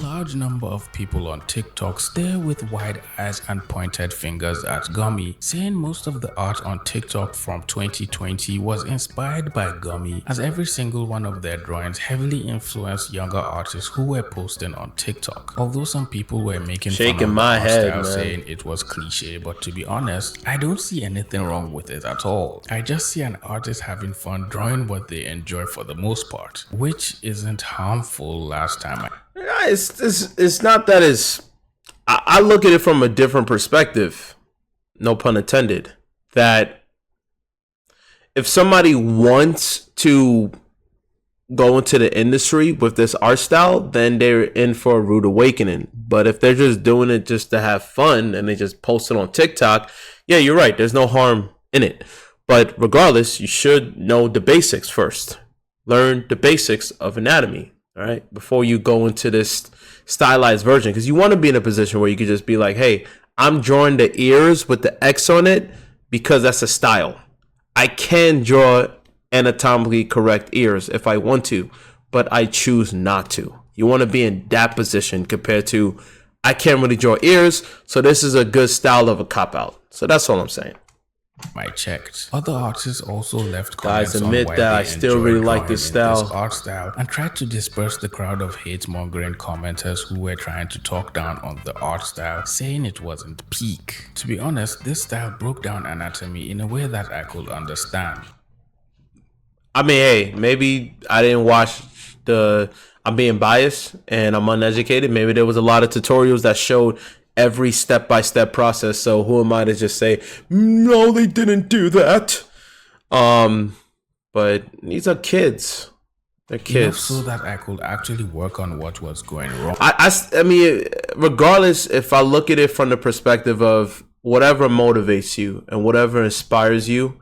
B: Large number of people on TikTok stare with wide eyes and pointed fingers at Gummy, saying most of the art on TikTok from 2020 was inspired by Gummy, as every single one of their drawings heavily influenced younger artists who were posting on TikTok. Although some people were making fun of my style, saying it was cliche, but to be honest, I don't see anything wrong with it at all. I just see an artist having fun drawing what they enjoy for the most part, which isn't harmful. Last time
A: it's not that it's... I look at it from a different perspective, no pun intended, that if somebody wants to go into the industry with this art style, then they're in for a rude awakening. But if they're just doing it just to have fun and they just post it on TikTok, yeah, you're right, there's no harm in it. But regardless, you should know the basics first. Learn the basics of anatomy. All right, before you go into this stylized version, because you want to be in a position where you could just be like, hey, I'm drawing the ears with the X on it because that's a style. I can draw anatomically correct ears if I want to, but I choose not to. You want to be in that position compared to, I can't really draw ears, so this is a good style of a cop-out. So that's all I'm saying.
B: I checked. Other artists also left comments
A: Guys, admit
B: on why
A: that
B: they
A: I still really like this style.
B: This art style, and tried to disperse the crowd of hate-mongering commenters who were trying to talk down on the art style, saying it wasn't peak. To be honest, this style broke down anatomy in a way that I could understand.
A: I mean, hey, maybe I didn't watch I'm being biased and I'm uneducated. Maybe there was a lot of tutorials that showed every step-by-step process. So who am I to just say, no, they didn't do that? But these are kids. They're
B: Enough
A: kids.
B: so that I could actually work on what was going wrong.
A: I mean, regardless, if I look at it from the perspective of whatever motivates you and whatever inspires you,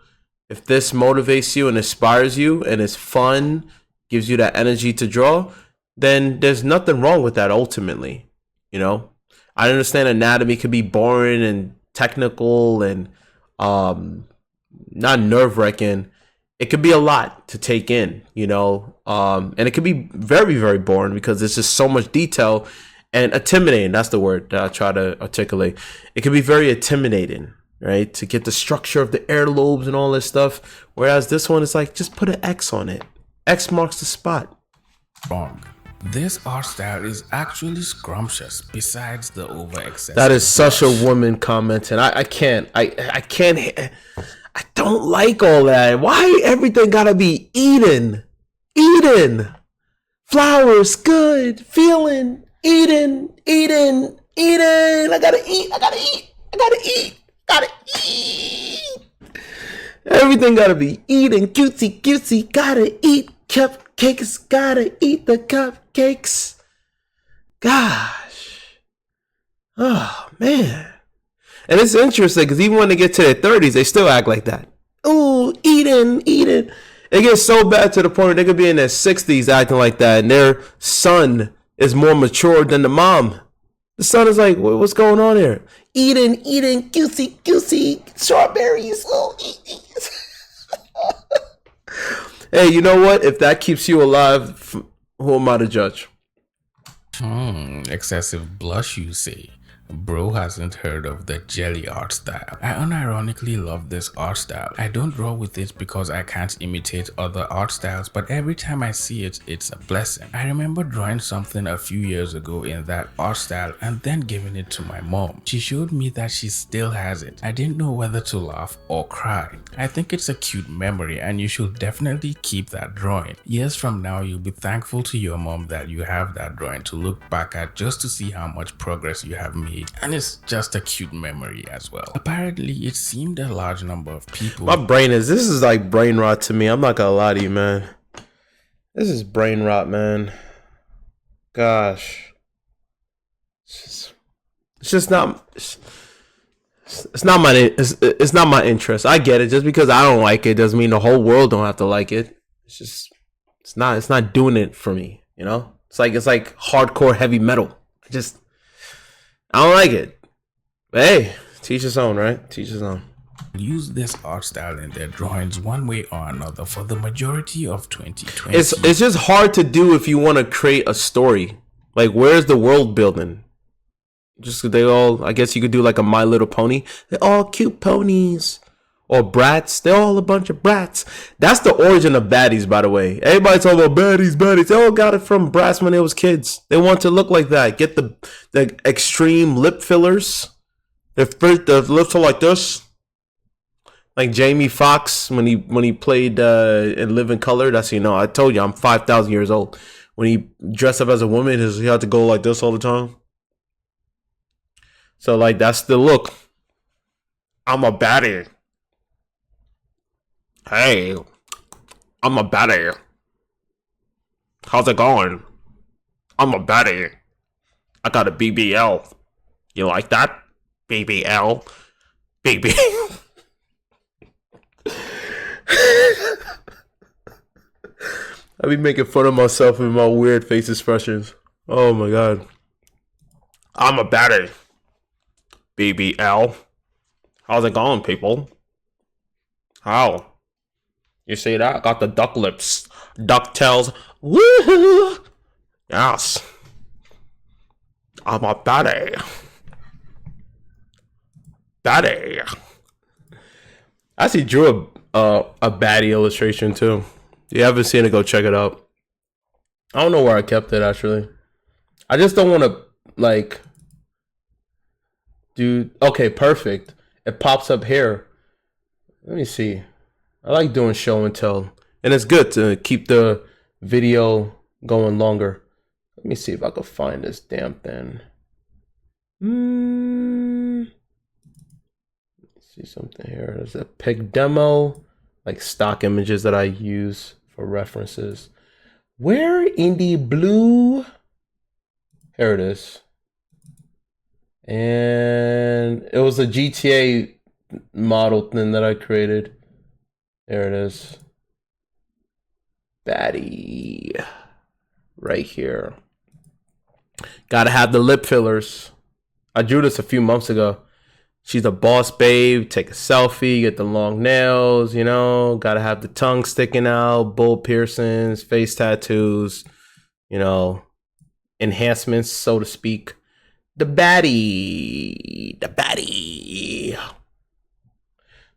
A: if this motivates you and inspires you and it's fun, gives you that energy to draw, then there's nothing wrong with that ultimately. You know, I understand anatomy could be boring and technical and not nerve-wracking. It could be a lot to take in, you know, and it could be very, very boring because there's just so much detail and intimidating. That's the word that I try to articulate. It can be very intimidating, right? To get the structure of the earlobes and all this stuff. Whereas this one is like, just put an X on it. X marks the spot.
B: Wrong. This art style is actually scrumptious besides the over excessive.
A: That is such
B: blush.
A: a woman comment, and I can't. I don't like all that. Why everything gotta be eating? Eating. Flowers, good. Feeling. Eating. Eating. Eating. I gotta eat. I gotta eat. I gotta eat. Gotta eat. Everything gotta be eating. Cutesy, cutesy. Gotta eat. Cupcakes. Gotta eat the cupcakes. Gosh. Oh, man. And it's interesting because even when they get to their 30s, they still act like that. Ooh, eating. It gets so bad to the point where they could be in their 60s acting like that, and their son is more mature than the mom. The son is like, what's going on here? Eating, goosey, strawberries. Oh, hey, you know what? If that keeps you alive, who am I to judge?
B: Excessive blush, you say? Bro hasn't heard of the jelly art style. I unironically love this art style. I don't draw with it because I can't imitate other art styles, but every time I see it, it's a blessing. I remember drawing something a few years ago in that art style and then giving it to my mom. She showed me that she still has it. I didn't know whether to laugh or cry. I think it's a cute memory and you should definitely keep that drawing. Years from now, you'll be thankful to your mom that you have that drawing to look back at just to see how much progress you have made. And it's just a cute memory as well. Apparently, it seemed a large number of people.
A: This is like brain rot to me. I'm not gonna lie to you, man. This is brain rot, man. Gosh. It's not my interest. I get it. Just because I don't like it doesn't mean the whole world don't have to like it. It's not doing it for me, you know? It's like hardcore heavy metal. I don't like it. But hey, teach his own, right? Teach his own.
B: Use this art style in their drawings one way or another for the majority of 2020.
A: It's just hard to do if you want to create a story. Like, where's the world building? I guess you could do like a My Little Pony. They're all cute ponies. Or brats. They're all a bunch of brats. That's the origin of baddies, by the way. Everybody talking about baddies. They all got it from brats when they was kids. They want to look like that. Get the extreme lip fillers. Their lips are like this. Like Jamie Foxx when he played in Living Color. That's, you know, I told you I'm 5,000 years old. When he dressed up as a woman, he had to go like this all the time. So like that's the look. I'm a baddie. Hey, I'm a baddie. How's it going? I'm a baddie. I got a BBL. You like that? BBL? BBL. I be making fun of myself with my weird face expressions. Oh my god. I'm a baddie. BBL. How's it going, people? How? You see that? I got the duck lips. Duck tails. Woohoo! Yes. I'm a baddie. Baddie. I actually drew a baddie illustration too. If you haven't seen it, go check it out. I don't know where I kept it actually. I just don't want to like do. Okay, perfect. It pops up here. Let me see. I like doing show and tell, and it's good to keep the video going longer. Let me see if I can find this damn thing. Let's see something here. There's a pic demo. like stock images that I use for references. Where in the blue? Here it is. And it was a GTA model thing that I created. There it is. Baddie. Right here. Gotta have the lip fillers. I drew this a few months ago. She's a boss babe. Take a selfie. Get the long nails. You know. Gotta have the tongue sticking out. Bull piercings. Face tattoos. You know. Enhancements, so to speak. The baddie. The baddie.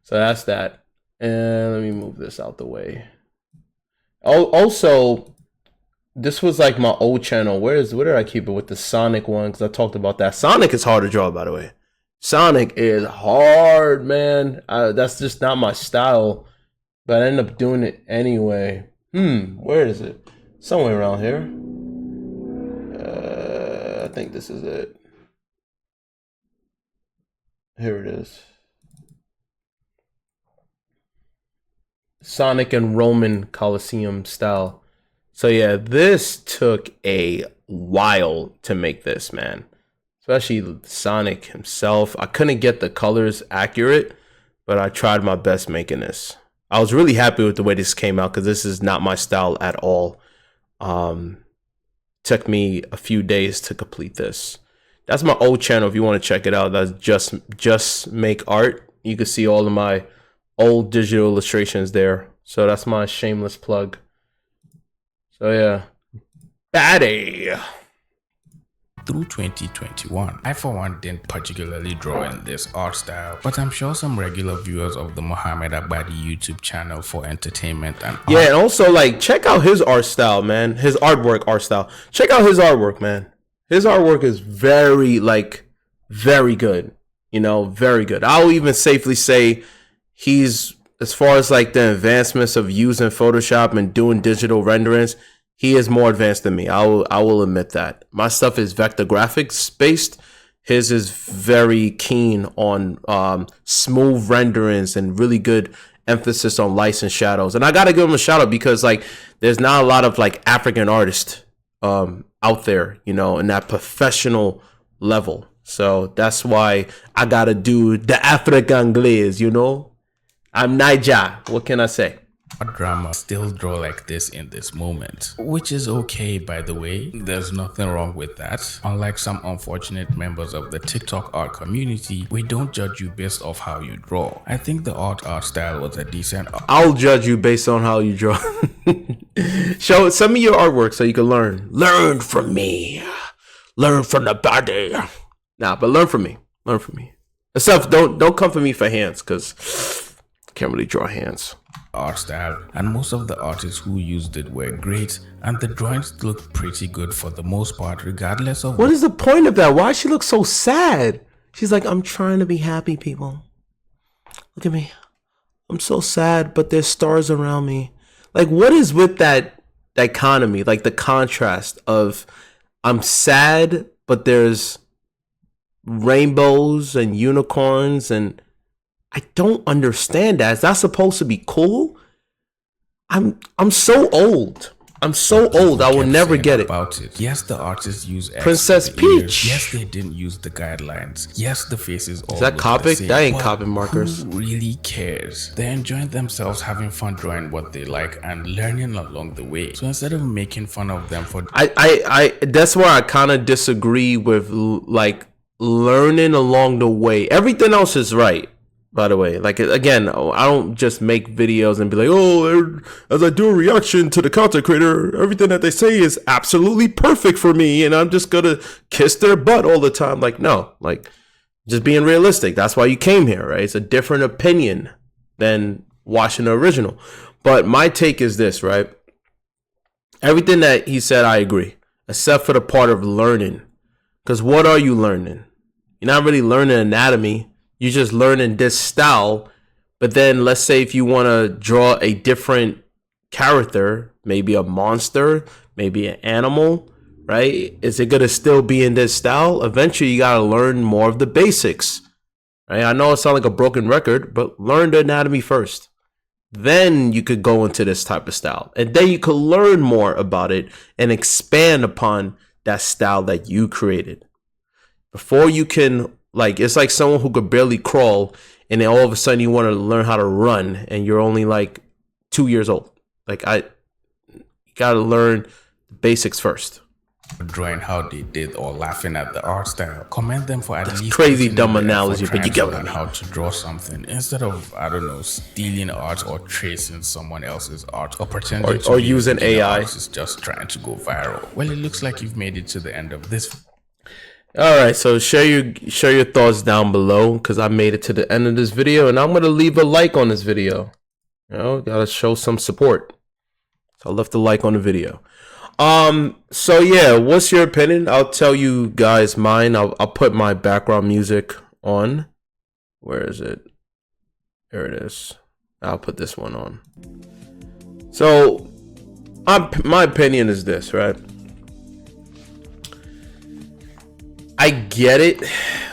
A: So that's that. And let me move this out the way. Oh, also, this was like my old channel. Where did I keep it with the Sonic one? Because I talked about that. Sonic is hard to draw, by the way. Sonic is hard, man. That's just not my style. But I end up doing it anyway. Where is it? Somewhere around here. I think this is it. Here it is. Sonic and Roman Coliseum style. So yeah, this took a while to make this, man. Especially Sonic himself. I couldn't get the colors accurate, but I tried my best making this. I was really happy with the way this came out because this is not my style at all. Took me a few days to complete this. That's my old channel if you want to check it out. That's just make art. You can see all of my old digital illustrations there. So that's my shameless plug. So yeah. Baddie.
B: Through 2021, I for one didn't particularly draw in this art style, but I'm sure some regular viewers of the Mohammed Abadi YouTube channel for entertainment and art.
A: Yeah, and also like check out his art style, man. His art style. Check out his artwork, man. His artwork is very good. You know, very good. I'll even safely say he's, as far as like the advancements of using Photoshop and doing digital renderings, he is more advanced than me. I will admit that. My stuff is vector graphics based. His is very keen on smooth renderings and really good emphasis on lights and shadows. And I gotta give him a shout out because like there's not a lot of like African artists out there, you know, in that professional level. So that's why I gotta do the Africanglais, you know. I'm Niger. What can I say?
B: Drama still draw like this in this moment, which is okay, by the way. There's nothing wrong with that. Unlike some unfortunate members of the TikTok art community, we don't judge you based off how you draw. I think the art style was a decent.
A: I'll judge you based on how you draw. Send me your artwork so you can learn from me, learn from the body. Nah, but learn from me. Except don't come for me for hands because I can't really draw hands.
B: Art style, and most of the artists who used it were great, and the drawings look pretty good for the most part, regardless of
A: what is the point of that. Why she look so sad? She's like, I'm trying to be happy, people. Look at me, I'm so sad, but there's stars around me. Like, what is with that dichotomy, like the contrast of I'm sad but there's rainbows and unicorns, and I don't understand that. Is that supposed to be cool? I'm so old. I will never get it.
B: About it. Yes, the artists use
A: Princess Peach.
B: Yes, they didn't use the guidelines. Yes, the faces all.
A: Is that Copic? That ain't Copic markers.
B: Who really cares? They're enjoying themselves, having fun drawing what they like and learning along the way. So instead of making fun of them for,
A: I that's where I kind of disagree with like learning along the way. Everything else is right. By the way, like, again, I don't just make videos and be like, oh, as I do a reaction to the content creator, everything that they say is absolutely perfect for me, and I'm just gonna kiss their butt all the time. Like, no, like, just being realistic. That's why you came here, right? It's a different opinion than watching the original. But my take is this, right? Everything that he said, I agree, except for the part of learning. Because what are you learning? You're not really learning anatomy. You're just learning this style. But then let's say if you want to draw a different character, maybe a monster, maybe an animal, right? Is it going to still be in this style? Eventually, you got to learn more of the basics, right? I know it sounds like a broken record, but learn the anatomy first. then you could go into this type of style. And then you could learn more about it and expand upon that style that you created. Before you can, like, it's like someone who could barely crawl and then all of a sudden you want to learn how to run and you're only like 2 years old. Like, you got to learn the basics first.
B: Drawing how they did or laughing at the art style. Commend them for at least
A: crazy
B: putting
A: dumb
B: in the
A: analogy,
B: effort
A: but you
B: trying
A: get
B: to
A: what I
B: learn
A: mean.
B: how to draw something instead of, I don't know, stealing art or tracing someone else's art or pretending to
A: Or
B: be
A: using
B: a beginner
A: AI.
B: artist is just trying to go viral. Well, it looks like you've made it to the end of this.
A: All right, so share your thoughts down below because I made it to the end of this video, and I'm gonna leave a like on this video. You know, gotta show some support. So I left a like on the video. So yeah, what's your opinion? I'll tell you guys mine. I'll put my background music on. Where is it? There it is. I'll put this one on. So my opinion is this, right? I get it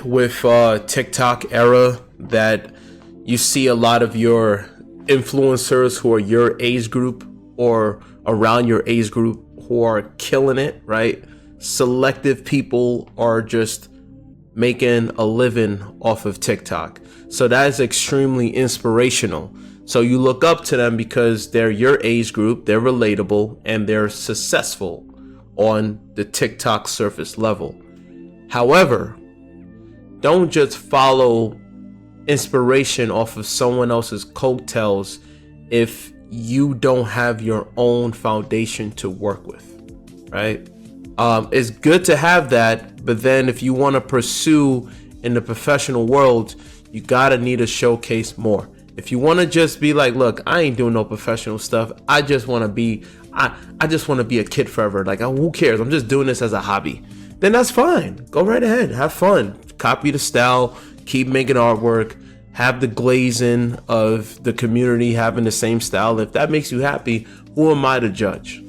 A: with TikTok era that you see a lot of your influencers who are your age group or around your age group who are killing it, right? Selective people are just making a living off of TikTok. So that is extremely inspirational. So you look up to them because they're your age group, they're relatable, and they're successful on the TikTok surface level. However, don't just follow inspiration off of someone else's coattails if you don't have your own foundation to work with, right? It's good to have that, but then if you want to pursue in the professional world, you gotta need to showcase more. If you want to just be like, look, I ain't doing no professional stuff. I just want to be, I just want to be a kid forever. Like, who cares? I'm just doing this as a hobby. Then that's fine. Go right ahead. Have fun. Copy the style. Keep making artwork. Have the glazing of the community having the same style. If that makes you happy, who am I to judge?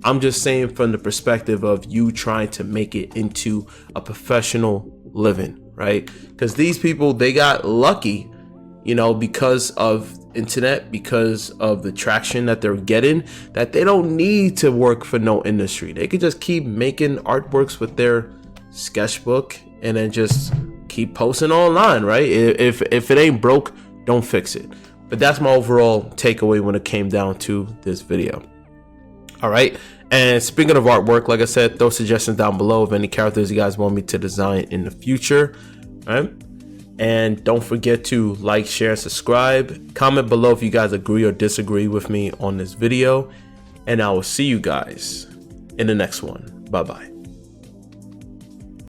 A: I'm just saying from the perspective of you trying to make it into a professional living, right? Because these people, they got lucky, you know, because of internet, because of the traction that they're getting, that they don't need to work for no industry. They could just keep making artworks with their sketchbook and then just keep posting online, right? If it ain't broke, don't fix it. But that's my overall takeaway when it came down to this video. All right. And speaking of artwork, like I said, throw suggestions down below of any characters you guys want me to design in the future. All right. And don't forget to like, share, subscribe. Comment below if you guys agree or disagree with me on this video. And I will see you guys in the next one. Bye-bye.